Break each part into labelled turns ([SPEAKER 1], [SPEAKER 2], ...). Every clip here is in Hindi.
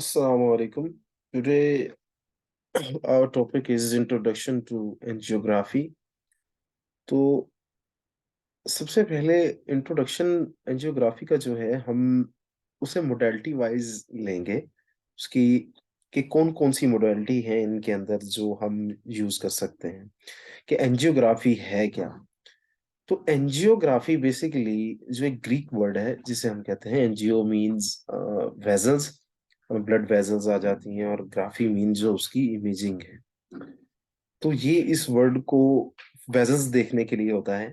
[SPEAKER 1] Assalamu alaikum. Today, our topic is introduction to angiography. तो सबसे पहले इंट्रोडक्शन एंजियोग्राफी का जो है हम उसे मोडालिटी वाइज लेंगे उसकी कि कौन कौन सी मोडालिटी है इनके अंदर जो हम यूज कर सकते हैं कि एंजियोग्राफी है क्या। तो एंजियोग्राफी बेसिकली जो एक ग्रीक वर्ड है जिसे हम कहते हैं angio means vessels, blood vessels आ जाती हैं और ग्राफी मीन जो उसकी इमेजिंग है। तो ये इस वर्ड को वेजल्स देखने के लिए होता है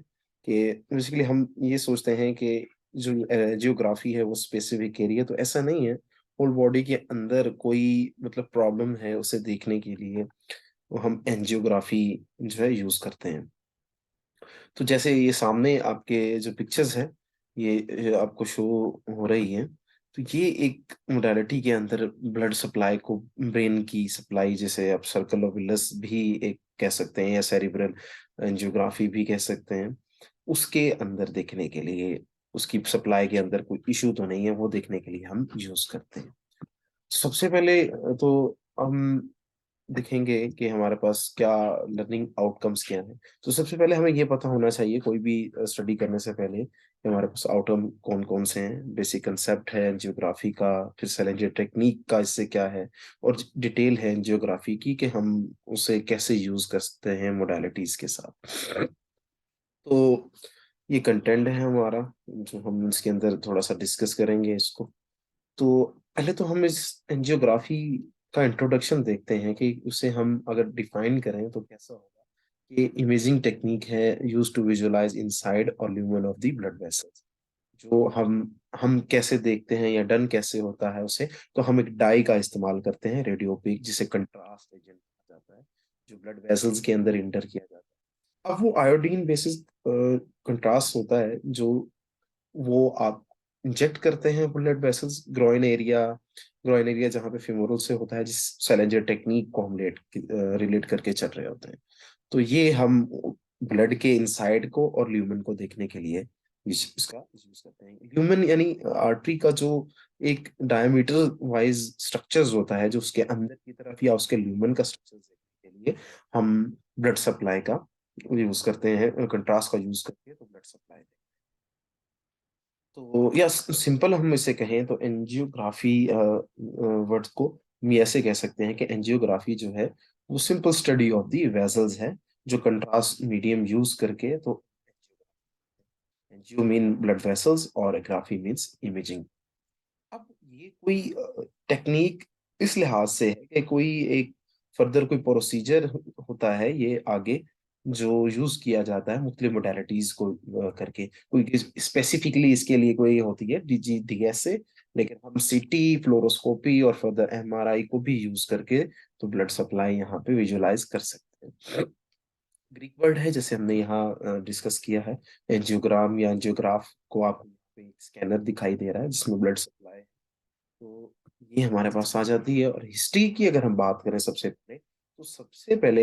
[SPEAKER 1] कि बेसिकली हम ये सोचते हैं कि जो जियोग्राफी है वो स्पेसिफिक एरिया, तो ऐसा नहीं है। होल बॉडी के अंदर कोई मतलब प्रॉब्लम है उसे देखने के लिए वो हम एंजियोग्राफी जो है यूज करते हैं। तो जैसे ये सामने आपके जो पिक्चर्स है ये आपको शो हो रही है। तो ये एक मोडालिटी के अंदर ब्लड सप्लाई को, ब्रेन की सप्लाई, जैसे आप सर्कल ऑफ विलस भी एक कह सकते हैं या सेरिब्रल एंजियोग्राफी भी कह सकते हैं, उसके अंदर देखने के लिए उसकी सप्लाई के अंदर कोई इशू तो नहीं है वो देखने के लिए हम यूज करते हैं। सबसे पहले तो हम देखेंगे कि हमारे पास क्या लर्निंग आउटकम्स क्या हैं। तो सबसे पहले हमें ये पता होना चाहिए कोई भी स्टडी करने से पहले कि हमारे पास आउटकम कौन कौन से हैं। बेसिक कंसेप्ट है जियोग्राफी का, फिर सैलेंजर टेक्निक का इससे क्या है, और डिटेल है जियोग्राफी की कि हम उसे कैसे यूज करते हैं मोडालिटीज के साथ। तो ये कंटेंट है हमारा जो हम इसके अंदर थोड़ा सा डिस्कस करेंगे इसको। तो पहले तो हम इस एंजियोग्राफी का इंट्रोडक्शन देखते हैं कि उसे हम अगर डिफाइन करें तो कैसा होगा। ये इमेजिंग टेक्निक है यूज टू विजुअलाइज इनसाइड और lumen of the blood vessels. जो हम कैसे देखते हैं या डन कैसे होता है उसे, तो हम एक डाई का इस्तेमाल करते हैं, रेडियोपिक, जिसे कंट्रास्ट एजेंट कहा जाता है, जो ब्लड वेसल्स के अंदर इंटर किया जाता है। अब वो आयोडीन बेसिस कंट्रास्ट होता है जो वो आप इंजेक्ट करते हैं ब्लड वेसल्स ग्रोइन एरिया जहाँ पे फेमोरल से होता है, जिस सैलेंजर टेक्निक को हम रिलेट करके चल रहे होते हैं। तो ये हम ब्लड के इनसाइड को और ल्यूमेन को देखने के लिए इसका यूज करते हैं। ल्यूमेन यानी आर्टरी का जो एक डायमीटर वाइज स्ट्रक्चर्स होता है, जो उसके अंदर की तरफ या उसके ल्यूमेन का स्ट्रक्चर देखने के लिए हम ब्लड सप्लाई का यूज करते हैं, कंट्रास्ट का यूज करके तो ब्लड सप्लाई। तो या सिंपल हम इसे कहें तो एंजियोग्राफी वर्ड को हम ऐसे कह सकते हैं कि एंजियोग्राफी जो है वो simple study of the vessels है, जो कंट्रास्ट मीडियम यूज करके। तो एंजियो मीन ब्लड वेसल्स और ग्राफी मीन्स इमेजिंग। अब ये कोई टेक्निक इस लिहाज से है कि कोई एक फर्दर कोई प्रोसीजर होता है ये आगे जो यूज किया जाता है मुख्तलिफ मोडालिटीज को करके। कोई स्पेसिफिकली इसके लिए कोई होती है डीजी डीएस से, लेकिन हम सीटी, फ्लोरोस्कोपी और फर्दर एमआरआई को भी यूज करके तो ब्लड सप्लाई यहाँ पे विजुलाइज कर सकते हैं। ग्रीक वर्ड है जैसे हमने यहाँ डिस्कस किया है, एंजियोग्राम या एंजियोग्राफ को आपको यहाँ पे एक स्कैनर दिखाई दे रहा है जिसमें ब्लड सप्लाई। तो ये हमारे पास आ जाती है। और हिस्ट्री की अगर हम बात करें सबसे पहले, तो सबसे पहले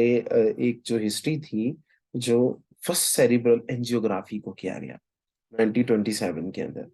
[SPEAKER 1] एक जो हिस्ट्री थी, जो फर्स्ट सेरिब्रल एंजियोग्राफी को किया गया 1927 के अंदर।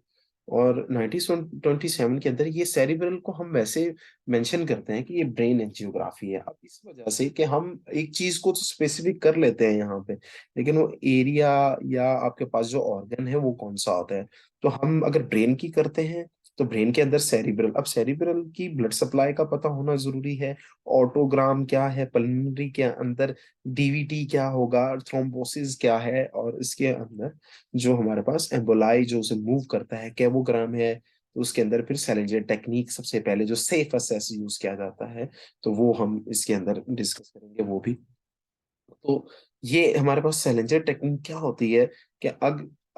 [SPEAKER 1] और 1927 के अंदर ये सेरिब्रल को हम वैसे मेंशन करते हैं कि ये ब्रेन एंजियोग्राफी है, अब इस वजह से कि हम एक चीज को तो स्पेसिफिक कर लेते हैं यहाँ पे, लेकिन वो एरिया या आपके पास जो ऑर्गन है वो कौन सा होता है। तो हम अगर ब्रेन की करते हैं तो ब्रेन के अंदर सेरिब्रल, अब सेरिब्रल की ब्लड सप्लाई का पता होना जरूरी है। ऑटोग्राम क्या है, पल्मोनरी के अंदर डीवीटी क्या होगा, थ्रोम्बोसिस क्या है, और इसके अंदर जो हमारे पास एम्बोलाई जो उसे मूव करता है कैवोग्राम है। तो उसके अंदर फिर सैलेंजर टेक्निक सबसे पहले जो सेफ असेस यूज किया जाता है, तो वो हम इसके अंदर डिस्कस करेंगे वो भी। तो ये हमारे पास सैलेंजर टेक्निक क्या होती है कि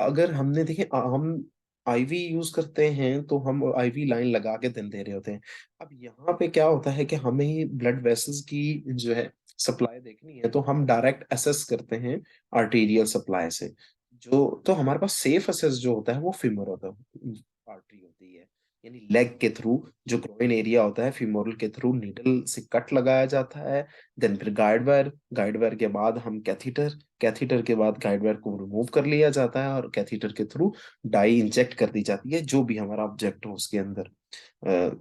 [SPEAKER 1] अगर हमने देखे हम आईवी यूज करते हैं तो हम आईवी लाइन लगा के दे रहे होते हैं। अब यहाँ पे क्या होता है कि हमें ब्लड वेसल्स की जो है सप्लाई देखनी है, तो हम डायरेक्ट असेस करते हैं आर्टेरियल सप्लाई से। जो तो हमारे पास सेफ असेस जो होता है वो फीमर होता है, आर्टरी होती है, यानी लेग के थ्रू जो ग्रोइन एरिया होता है फीमोरल के थ्रू नीडल से कट लगाया जाता है। देन फिर गाइड वायर के बाद हम कैथीटर के बाद गाइड वायर को रिमूव कर लिया जाता है और कैथीटर के थ्रू डाई इंजेक्ट कर दी जाती है, जो भी हमारा ऑब्जेक्ट हो उसके अंदर।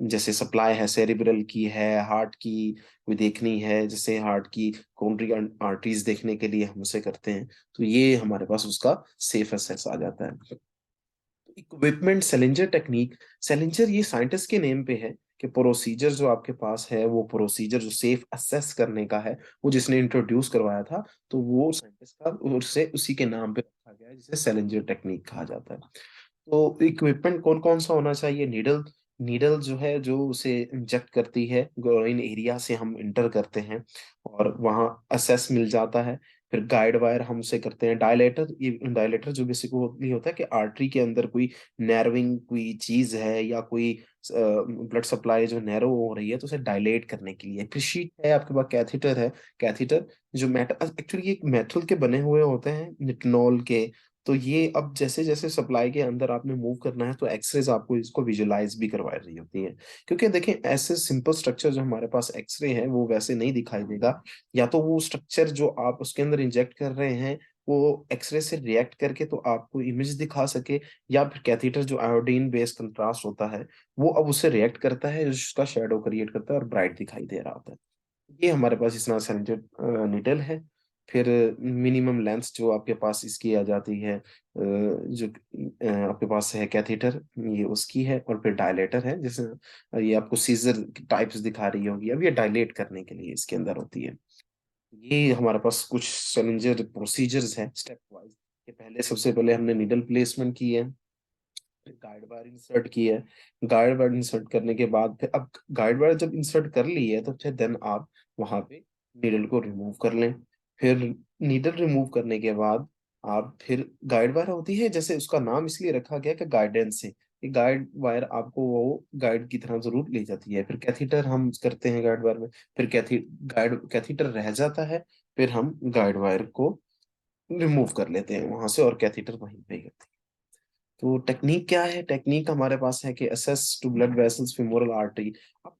[SPEAKER 1] जैसे सप्लाई है सेरिब्रल की है, हार्ट की कोई देखनी है, जैसे हार्ट की कोरोनरी आर्टरीज देखने के लिए हम उसे करते हैं, तो ये हमारे पास उसका सेफ एसेस आ जाता है। इक्विपमेंट सेलेंजर टेक्निक, सेलेंजर ये साइंटिस्ट के नेम पे है कि प्रोसीजर जो आपके पास है वो प्रोसीजर जो सेफ असेस करने का है, वो जिसने इंट्रोड्यूस करवाया था, तो वो साइंटिस्ट का उससे उसी के नाम पे रखा गया है, जिसे सेलेंजर टेक्निक कहा जाता है। तो इक्विपमेंट कौन कौन सा होना चाहिए? नीडल, नीडल जो है जो उसे इंजेक्ट करती है, ग्रोइन एरिया से हम इंटर करते हैं और वहां असेस मिल जाता है। फिर गाइड वायर हम उसे करते हैं। डायलेटर, ये डायलेटर जो बेसिकली होता है कि आर्टरी के अंदर कोई नैरोइंग कोई चीज है या कोई ब्लड सप्लाई जो नैरो हो रही है तो उसे डायलेट करने के लिए। फिर शीट है आपके पास, कैथीटर है। कैथीटर जो मेटल, एक्चुअली ये मेटल के बने हुए होते हैं, निटिनॉल के। तो ये अब जैसे जैसे सप्लाई के अंदर आपने मूव करना है तो एक्सरेज आपको इसको विजुलाइज भी करवा रही होती है, क्योंकि देखें ऐसे सिंपल स्ट्रक्चर जो हमारे पास एक्सरे है वो वैसे नहीं दिखाई देगा। या तो वो स्ट्रक्चर जो आप उसके अंदर इंजेक्ट कर रहे हैं वो एक्सरे से रिएक्ट करके तो आपको इमेज दिखा सके, या फिर कैथीटर जो आयोडीन बेस्ड कंट्रास्ट होता है वो अब उससे रिएक्ट करता है, उसका शेडो क्रिएट करता है और ब्राइट दिखाई दे रहा होता है। ये हमारे पास इतना सेंटेड निडल है। फिर मिनिमम लेंथ जो आपके पास इसकी आ जाती है, जो आपके पास है कैथीटर, ये उसकी है। और फिर डायलेटर है, जैसे ये आपको सीजर टाइप्स दिखा रही होगी, अब ये डायलेट करने के लिए इसके अंदर होती है। ये हमारे पास कुछ चैलेंजर प्रोसीजर्स हैं स्टेप वाइज, कि पहले सबसे पहले हमने निडल प्लेसमेंट की है, फिर गाइड वायर इंसर्ट की है। गाइड वायर इंसर्ट करने के बाद फिर अब गाइड वायर जब इंसर्ट कर ली है तो फिर देन आप वहां पे नीडल को रिमूव कर लें। फिर नीडल रिमूव करने के बाद आप फिर गाइड वायर होती है, जैसे उसका नाम इसलिए रखा गया कि गाइडेंस से, ये गाइड वायर आपको वो गाइड की तरह जरूर ले जाती है। फिर कैथीटर हम करते हैं गाइड वायर में, फिर कैथीटर रह जाता है, फिर हम गाइड वायर को रिमूव कर लेते हैं वहां से और कैथीटर वहीं पे ही रहती है। तो टेक्निक क्या है? टेक्निक हमारे पास है कि access to blood vessels femoral artery. अब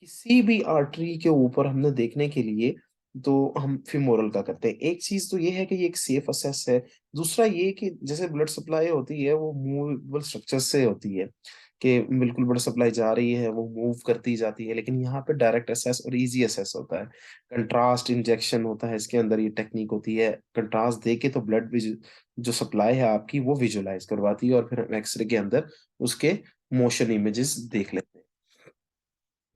[SPEAKER 1] किसी भी आर्टरी के ऊपर हमने देखने के लिए तो हम फीमोरल का करते हैं। एक चीज तो ये है कि ये एक सेफ असेस है। दूसरा ये कि जैसे ब्लड सप्लाई होती है वो मूवेबल स्ट्रक्चर से होती है, कि बिल्कुल ब्लड सप्लाई जा रही है वो मूव करती जाती है, लेकिन यहाँ पे डायरेक्ट असेस और इजी असेस होता है। कंट्रास्ट इंजेक्शन होता है इसके अंदर, ये टेक्निक होती है। कंट्रास्ट दे के तो ब्लड जो सप्लाई है आपकी वो विजुलाइज करवाती है और फिर हम एक्सरे के अंदर उसके मोशन इमेजेस देख लेते हैं।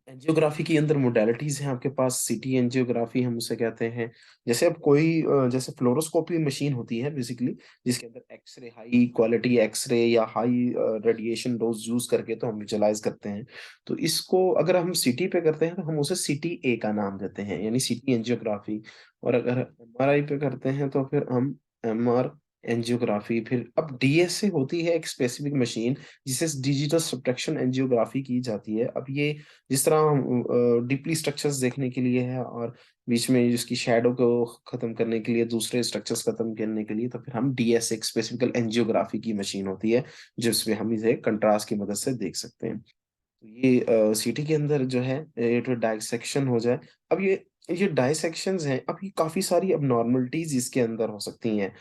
[SPEAKER 1] एंजियोग्राफी के अंदर मोडेलिटीज हैं आपके पास। सिटी एंजियोग्राफी हम उसे कहते हैं। जैसे अब कोई जैसे फ्लोरोस्कोपी मशीन होती है बेसिकली, जिसके अंदर एक्सरे, हाई क्वालिटी एक्सरे या हाई रेडिएशन डोज यूज करके तो हम विजुलाइज करते हैं। तो इसको अगर हम सिटी पे करते हैं तो हम उसे सिटी ए का नाम देते हैं, यानी सिटी एंजियोग्राफी। और अगर एमआरआई पे करते हैं तो फिर हम एमआर एंजियोग्राफी। फिर अब डीएसए होती है एक स्पेसिफिक मशीन जिसे डिजिटल सब्ट्रैक्शन एंजियोग्राफी की जाती है। अब ये जिस तरह हम डीपली स्ट्रक्चर्स देखने के लिए है और बीच में इसकी शैडो को खत्म करने के लिए, दूसरे स्ट्रक्चर्स खत्म करने के लिए, तो फिर हम डीएस एक स्पेसिफिकल एंजियोग्राफी की मशीन होती है जिसमें हम इसे कंट्रास्ट की मदद से देख सकते हैं। तो ये सीटी के अंदर जो है ये तो डाइसेक्शन हो जाए। अब ये डाइसेक्शंस हैं, अब ये काफी सारी अब नॉर्मलिटीज इसके अंदर हो सकती हैं।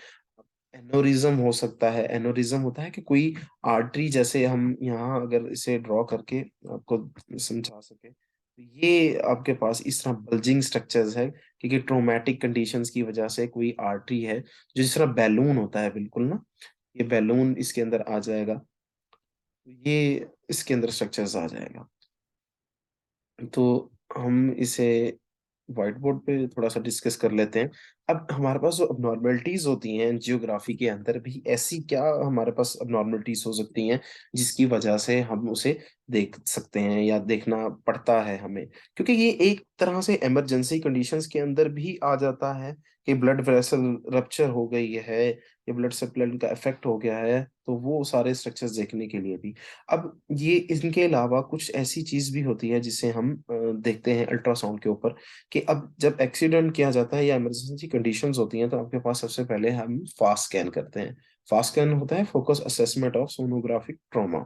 [SPEAKER 1] एनोरिज्म हो सकता है। एनोरिज्म होता है कि कोई आर्टरी, जैसे हम यहाँ अगर इसे ड्रॉ करके आपको समझा सके तो ये आपके पास इस तरह बल्जिंग स्ट्रक्चर्स है, क्योंकि ट्रोमेटिक कंडीशंस की वजह से कोई आर्टरी है जो जिस तरह बैलून होता है बिल्कुल ना, ये बैलून इसके अंदर आ जाएगा, तो ये इसके अंदर स्ट्रक्चर्स आ जाएगा। तो हम इसे व्हाइट बोर्ड पे थोड़ा सा डिस्कस कर लेते हैं। अब हमारे पास जो अबनॉर्मलिटीज होती हैं जियोग्राफी के अंदर भी, ऐसी क्या हमारे पास अबनॉर्मलिटीज हो सकती हैं जिसकी वजह से हम उसे देख सकते हैं या देखना पड़ता है हमें, क्योंकि ये एक तरह से इमरजेंसी कंडीशंस के अंदर भी आ जाता है कि ब्लड वेसल रप्चर हो गई है या ब्लड सप्लाई का इफेक्ट हो गया है, तो वो सारे स्ट्रक्चर्स देखने के लिए भी। अब ये इनके अलावा कुछ ऐसी चीज भी होती है जिसे हम देखते हैं अल्ट्रासाउंड के ऊपर, कि अब जब एक्सीडेंट किया जाता है या इमरजेंसी कंडीशंस होती हैं तो आपके पास सबसे पहले हम फास्ट स्कैन करते हैं। फास्कन होता है focus assessment of sonographic trauma.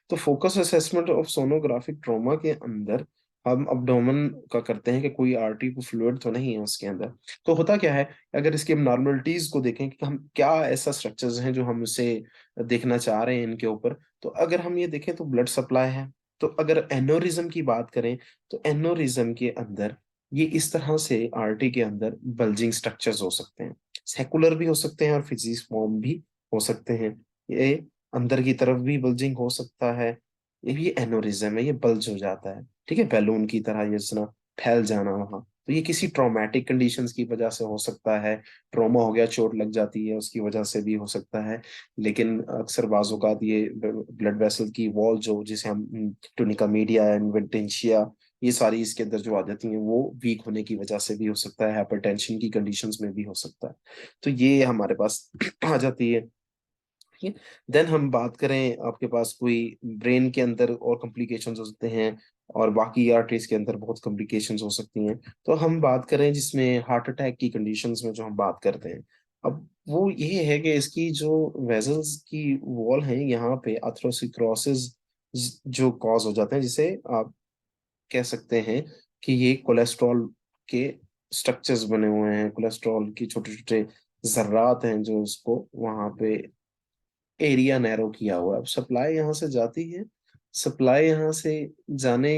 [SPEAKER 1] तो focus assessment of sonographic trauma के अंदर हम अब्डोमेन का करते हैं कि कोई आर्टरी को फ्लूइड तो नहीं है उसके अंदर। तो होता क्या है, अगर इसके नॉर्मलिटीज को देखें कि हम क्या ऐसा स्ट्रक्चर्स हैं जो हम उसे देखना चाह रहे हैं इनके ऊपर, तो अगर हम ये देखें तो ब्लड सप्लाई है। तो अगर एनोरिज्म की बात करें तो एनोरिज्म के अंदर ये इस तरह से आर्टरी के अंदर बल्जिंग स्ट्रक्चर्स हो सकते हैं, सेकुलर भी हो सकते हैं और फिजिस फॉर्म भी हो सकते हैं। ये अंदर की तरफ भी बल्जिंग हो सकता है, ये भी एनोरिज्म है, ये बल्ज हो जाता है, ठीक है, बैलून की तरह ये जितना फैल जाना वहां। तो ये किसी ट्रॉमेटिक कंडीशंस की वजह से हो सकता है, ट्रॉमा हो गया, चोट लग जाती है उसकी वजह से भी हो सकता है। लेकिन अक्सर बाजू का ये ब्लड वेसल की वॉल जो जिसे हम टुनिका मीडिया इन्वेंटेंशिया, ये सारी इसके अंदर जो आ जाती हैं वो वीक होने की वजह से भी हो सकता है, हाइपरटेंशन की कंडीशंस में भी हो सकता है। तो ये हमारे पास आ जाती है। ठीक है। देन हम बात करें आपके पास कोई ब्रेन के अंदर और कॉम्प्लिकेशंस हो सकते हैं, और बाकी आर्टरीज के अंदर बहुत कॉम्प्लिकेशंस हो सकती हैं। तो हम बात करें जिसमें हार्ट अटैक की कंडीशंस में जो हम बात करते हैं, अब वो ये है कि इसकी जो वेजल्स की वॉल है यहाँ पे अथरोस्क्लेरोसिस जो कॉज हो जाते हैं, जिसे आप कह सकते हैं कि ये कोलेस्ट्रॉल के स्ट्रक्चर्स बने हुए हैं, कोलेस्ट्रॉल की छोटे छोटे जर्रात हैं जो उसको वहां पे एरिया नैरो किया हुआ है। अब सप्लाई यहाँ से जाती है, सप्लाई यहाँ से जाने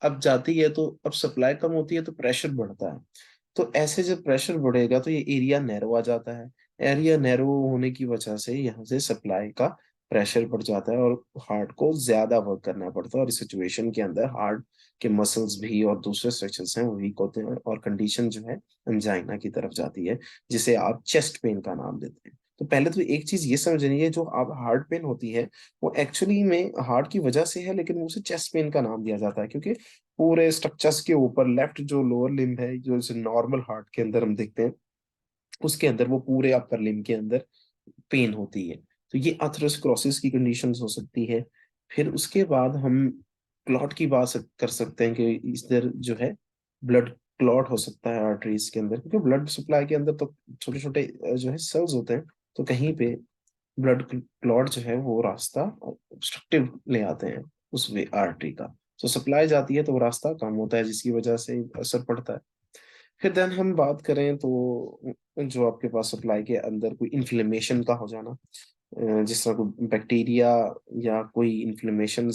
[SPEAKER 1] अब जाती है, तो अब सप्लाई कम होती है तो प्रेशर बढ़ता है। तो ऐसे जब प्रेशर बढ़ेगा तो ये एरिया नैरो आ जाता है, एरिया नैरो होने की वजह से यहाँ से सप्लाई का प्रेशर बढ़ जाता है और हार्ट को ज्यादा वर्क करना पड़ता है, और इस सिचुएशन के अंदर हार्ट के मसल्स भी और दूसरे स्ट्रक्चर्स हैं वो वीक होते हैं, और कंडीशन जो है अंजाइना की तरफ जाती है, जिसे आप चेस्ट पेन का नाम देते हैं। तो पहले तो एक चीज ये समझनी है, जो आप हार्ट पेन होती है वो एक्चुअली में हार्ट की वजह से है, लेकिन उसे चेस्ट पेन का नाम दिया जाता है क्योंकि पूरे स्ट्रक्चर्स के ऊपर लेफ्ट जो लोअर लिम्ब है, जो नॉर्मल हार्ट के अंदर हम देखते हैं, उसके अंदर वो पूरे अपर लिम्ब के अंदर पेन होती है। तो ये अथरोस्क्लेरोसिस की कंडीशंस हो सकती है। फिर उसके बाद हम क्लॉट की बात कर सकते हैं कि इधर जो है ब्लड क्लॉट हो सकता है आर्टरीज के अंदर, क्योंकि ब्लड सप्लाई के अंदर तो छोटे छोटे जो है सेल्स होते हैं, तो कहीं पे ब्लड क्लॉट जो है वो रास्ता ऑब्स्ट्रक्टिव ले आते हैं उस वे आर्टरी का। तो सप्लाई जाती है तो वो रास्ता कम होता है, जिसकी वजह से असर पड़ता है। फिर देन हम बात करें तो जो आपके पास सप्लाई के अंदर कोई इन्फ्लेमेशन का हो जाना, जिस तरह कोई बैक्टीरिया या कोई इन्फ्लेमेशन,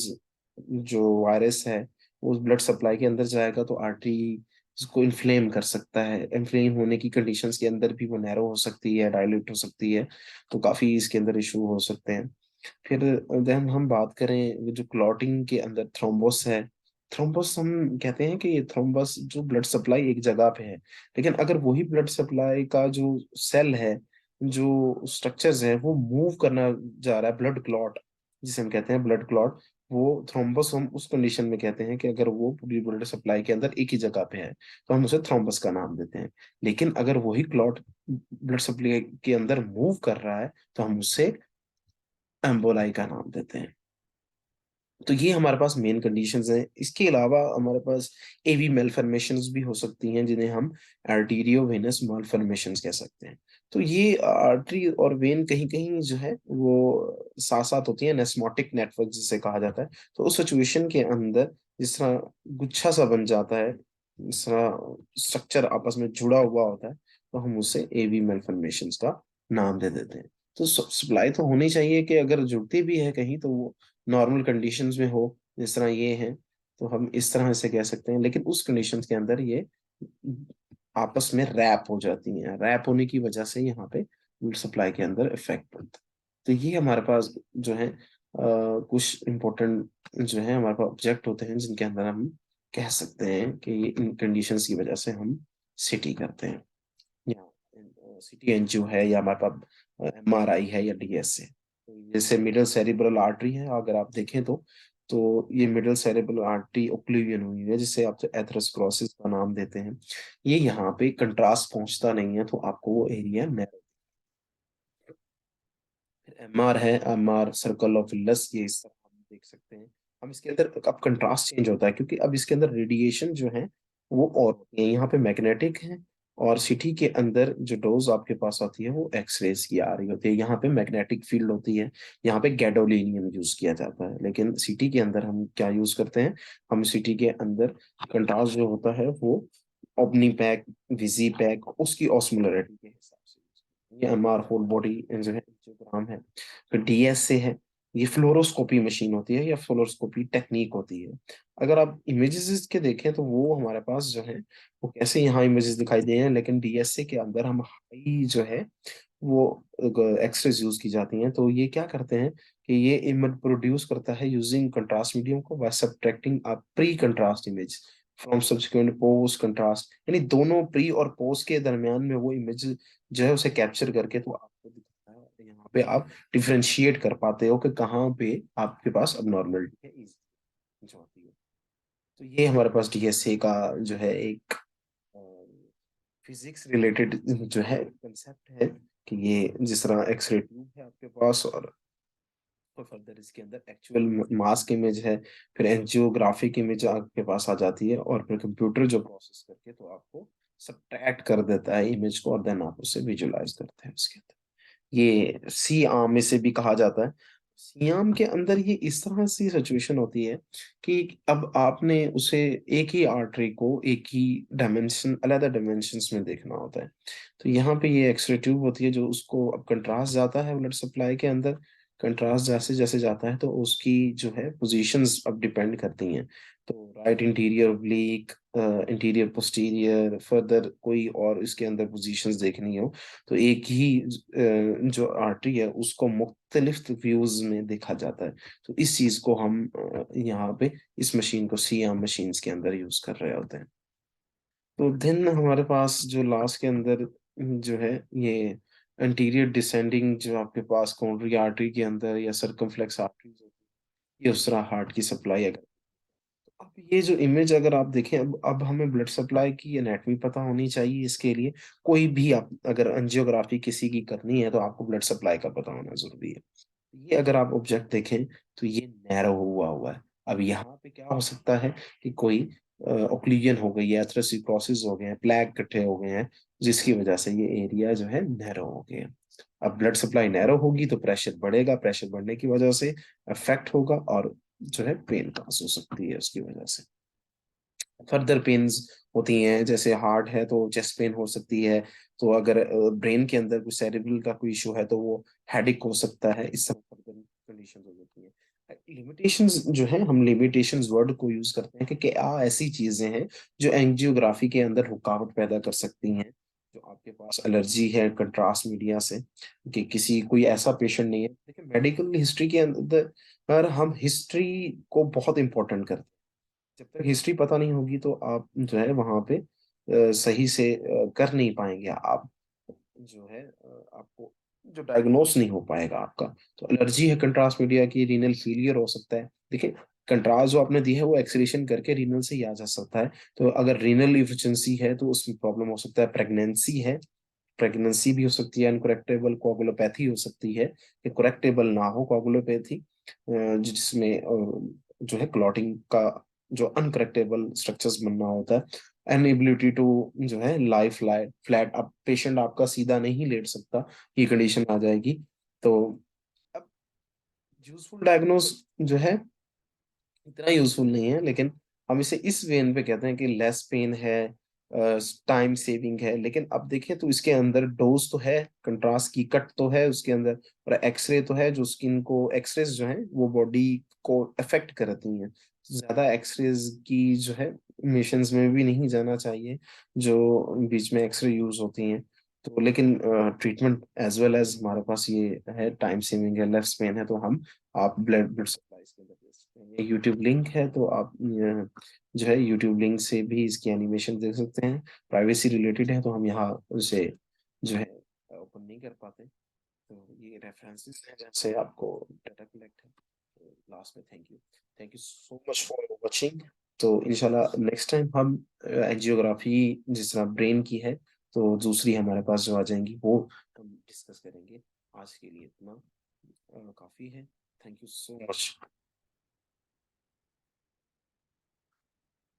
[SPEAKER 1] जो वायरस है वो उस ब्लड सप्लाई के अंदर जाएगा तो आर्टरी इसको इन्फ्लेम कर सकता है। इन्फ्लेम होने की कंडीशंस के अंदर भी वो नैरो हो सकती है, डायलेट हो सकती है, तो काफी इसके अंदर इशू हो सकते हैं। फिर देन हम बात करें जो क्लॉटिंग के अंदर थ्रोम्बोस है, थ्रोम्बोस हम कहते हैं कि ये थ्रोम्बस जो ब्लड सप्लाई एक जगह पे है, लेकिन अगर वही ब्लड सप्लाई का जो सेल है, जो स्ट्रक्चर्स है वो मूव करना जा रहा है, ब्लड क्लॉट जिसे हम कहते हैं ब्लड क्लॉट, वो थ्रोम्बस हम उस कंडीशन में कहते हैं कि अगर वो पूरी ब्लड सप्लाई के अंदर एक ही जगह पे है तो हम उसे थ्रोम्बस का नाम देते हैं। लेकिन अगर वही क्लॉट ब्लड सप्लाई के अंदर मूव कर रहा है तो हम उसे एम्बोलाई का नाम देते हैं। तो ये हमारे पास मेन कंडीशंस हैं। इसके अलावा हमारे पास एवी मेलफॉर्मेशंस भी हो सकती हैं, जिन्हें हम आर्टीरियो वेनस मालफॉर्मेशंस कह सकते हैं। तो ये आर्टरी और वेन कहीं कहीं जो है वो साथ साथ होती है, नेस्मोटिक नेटवर्क जिसे कहा जाता है। तो उस सिचुएशन के अंदर जिस तरह गुच्छा सा बन जाता है, जिस तरह स्ट्रक्चर आपस में जुड़ा हुआ होता है, तो हम उसे एवी मेलफॉर्मेशंस का नाम दे देते हैं। तो सप्लाई तो होनी चाहिए कि अगर जुड़ती भी है कहीं तो वो नॉर्मल कंडीशंस में हो, जिस तरह ये है, तो हम इस तरह से कह सकते हैं। लेकिन उस कंडीशंस के अंदर ये आपस में रैप हो जाती हैं, रैप होने की वजह से यहाँ पे सप्लाई के अंदर इफेक्ट पड़ता है। तो ये हमारे पास जो है कुछ इम्पोर्टेंट जो है हमारे पास ऑब्जेक्ट होते हैं, जिनके अंदर हम कह सकते हैं कि ये इन कंडीशंस की वजह से हम सिटी करते हैं, या सिटी एनजीओ है, या हमारे पास एमआरआई है, या डीएस है। तो जैसे मिडल सेरिब्रल आर्टरी है, अगर आप देखें तो ये मिडल सेरिब्रल आर्टरी ओक्लूवियन हुई है, जिसे आप एथेरोस्क्लेरोसिस का नाम देते हैं। ये यहाँ पे कंट्रास्ट पहुंचता नहीं है, तो आपको वो एरिया नैरो। एमआर है, एमआर सर्कल ऑफ विल्स, ये इस तरह हम देख सकते हैं। हम इसके अंदर अब कंट्रास्ट चेंज होता है क्योंकि अब इसके अंदर रेडिएशन जो है वो और होती है, यहाँ पे मैग्नेटिक है और सिटी के अंदर जो डोज आपके पास आती है वो एक्सरेज की आ रही होती है। यहाँ पे मैग्नेटिक फील्ड होती है, यहाँ पे गैडोलिनियम यूज किया जाता है। लेकिन सिटी के अंदर हम क्या यूज करते हैं, हम सिटी के अंदर कंट्रास्ट जो होता है वो ओमनी पैक, विजी पैक, उसकी ऑस्मोलरिटी के हिसाब से। ये एमआर होल बॉडी जो है एंजियोग्राम है। फिर डीएस से है, ये फ्लोरोस्कोपी मशीन होती है या फ्लोरोस्कोपी टेक्निक होती है। अगर आप इमेजेस के देखें तो वो हमारे पास जो है वो कैसे यहाँ इमेजेस दिखाई दे रहे हैं, लेकिन डीएसए के अंदर हम हाई जो है वो एक्सरेज यूज की जाती हैं। तो ये क्या करते हैं कि ये इमेज प्रोड्यूस करता है यूजिंग कंट्रास्ट मीडियम को by subtracting a pre contrast image from subsequent post contrast, यानी दोनों प्री और पोस्ट के दरमियान में वो इमेज जो है उसे कैप्चर करके तो आपको दिखाता है। और यहाँ पे आप डिफ्रेंशिएट कर पाते हो कि कहाँ पे आपके पास अबनॉर्मलिटी है जो होती है। तो ये हमारे पास डीएसए का जो है एक फिजिक्स रिलेटेड जो है कंसेप्ट है कि ये जिस तरह एक्सरे ट्यूब है आपके पास, और फर्दर इसके अंदर एक्चुअल मास्क इमेज है, फिर एंजियोग्राफिक इमेज आपके पास आ जाती है, और फिर कंप्यूटर जो प्रोसेस करके तो आपको सब्ट्रैक्ट कर देता है इमेज को, और देन आप उसे विजुलाइज करते हैं उसके अंदर। ये सी आर्म में से भी कहा जाता है। सी आर्म के अंदर ये इस तरह से सिचुएशन होती है कि अब आपने उसे एक ही आर्टरी को एक ही डायमेंशन अलग डायमेंशंस में देखना होता है। तो यहाँ पे ये एक्सरे ट्यूब होती है जो उसको अब कंट्रास्ट जाता है ब्लड सप्लाई के अंदर। कंट्रास्ट जैसे जैसे जाता है तो उसकी जो है पोजीशंस अब डिपेंड करती हैं। तो right interior oblique, interior posterior, further कोई और इसके अंदर पोजीशंस देखनी हो तो एक ही जो आर्टरी है उसको मुख्तलिफ व्यूज में देखा जाता है। तो इस चीज को हम यहाँ पे इस मशीन को सीएम मशीन्स के अंदर यूज कर रहे होते हैं। तो देन हमारे पास जो लास्ट के अंदर जो है ये एंटीरियर डिसेंडिंग जो आपके पास कोरोनरी आर्टरी के अंदर या सर्कमफ्लेक्स आर्टरीज होती है, ये उस तरह हार्ट की सप्लाई है। अब ये जो इमेज अगर आप देखें, अब हमें ब्लड सप्लाई की एनाटॉमी पता होनी चाहिए इसके लिए। कोई भी आप अगर एंजियोग्राफी किसी की करनी है तो आपको ब्लड सप्लाई का पता होना जरूरी है। ये अगर आप ऑब्जेक्ट देखें तो ये नैरो हुआ हुआ है। अब यहाँ पे क्या हो सकता है कि कोई ओक्लूजन हो गई है, एथेरोस्क्लेरोसिस हो गए हैं, प्लेग इकट्ठे हो गए हैं, जिसकी वजह से ये एरिया जो है नैरो हो गया। अब ब्लड सप्लाई नैरो होगी तो प्रेशर बढ़ेगा, प्रेशर बढ़ने की वजह से अफेक्ट होगा और जो है पेन पास हो सकती है उसकी वजह से। फर्दर पेन्स होती हैं, जैसे हार्ट है तो चेस्ट पेन हो सकती है। तो अगर ब्रेन के अंदर कुछ सेरेब्रल का कोई इशू है तो वो हेडिक हो सकता है। इस तरह फर्दर कंडीशन हो जाती है। लिमिटेशंस जो है, हम लिमिटेशंस वर्ड को यूज करते हैं कि क्या ऐसी चीजें हैं जो एंजियोग्राफी के अंदर रुकावट पैदा कर सकती हैं। जो आपके पास एलर्जी है कंट्रास्ट मीडिया से, कि किसी कोई ऐसा पेशेंट नहीं है। देखिए मेडिकल हिस्ट्री के अंदर पर हम हिस्ट्री को बहुत इंपॉर्टेंट करते हैं। जब तक हिस्ट्री पता नहीं होगी तो आप जो है वहां पे सही से कर नहीं पाएंगे आप, जो है आपको जो डायग्नोस नहीं हो पाएगा आपका। तो एलर्जी है कंट्रास्ट मीडिया की, रीनल फेलियर हो सकता है। देखिए कंट्रास्ट जो आपने दी है वो एक्सक्रीशन करके रीनल से ही आ जा सकता है। तो अगर रीनल इफिशिएंसी है तो उसमें प्रॉब्लम हो सकता है। प्रेगनेंसी है, प्रेगनेंसी भी हो सकती है। अनकरेक्टेबल कोगुलोपैथी हो सकती है कि करेक्टेबल ना हो कोगुलोपैथी, जिसमें जो है क्लॉटिंग का जो अनकरेक्टेबल स्ट्रक्चर्स बनना होता है। एनएबिलिटी टू जो है लाइफ फ्लैट फ्लैट, अब पेशेंट आपका सीधा नहीं लेट सकता, ये कंडीशन आ जाएगी। तो अब यूजफुल डायग्नोस जो है इतना यूजफुल नहीं है, लेकिन हम इसे इस वेन पे कहते हैं कि लेस पेन है, टाइम सेविंग है। लेकिन अब देखें तो इसके अंदर डोज तो है, कंट्रास्ट की कट तो है उसके अंदर, और एक्सरे तो है जो स्किन को, एक्सरेज जो है वो बॉडी को अफेक्ट करती हैं। ज्यादा एक्सरेज की जो है मिशंस में भी नहीं जाना चाहिए जो बीच में एक्सरे यूज होती हैं। तो लेकिन ट्रीटमेंट एज वेल एज हमारे पास ये है, टाइम सेविंग है, लेस पेन है, तो हम आप ब्लड सप्लाई के अंदर दे सकते हैं। ये यूट्यूब लिंक है तो आप जो है यूट्यूब लिंक से भी इसकी एनिमेशन देख सकते हैं। प्राइवेसी रिलेटेड है तो हम यहाँ उसे जो है ओपन नहीं कर पाते। तो ये रेफरेंसेस हैं जैसे आपको डाटा कलेक्ट है। तो लास्ट में thank you so much for watching. तो इंशाल्लाह नेक्स्ट टाइम हम एंजियोग्राफी जिस तरह ब्रेन की है तो दूसरी हमारे पास जो आ जाएंगी वो हम डिस्कस करेंगे। आज के लिए इतना काफी है। Thank you so much.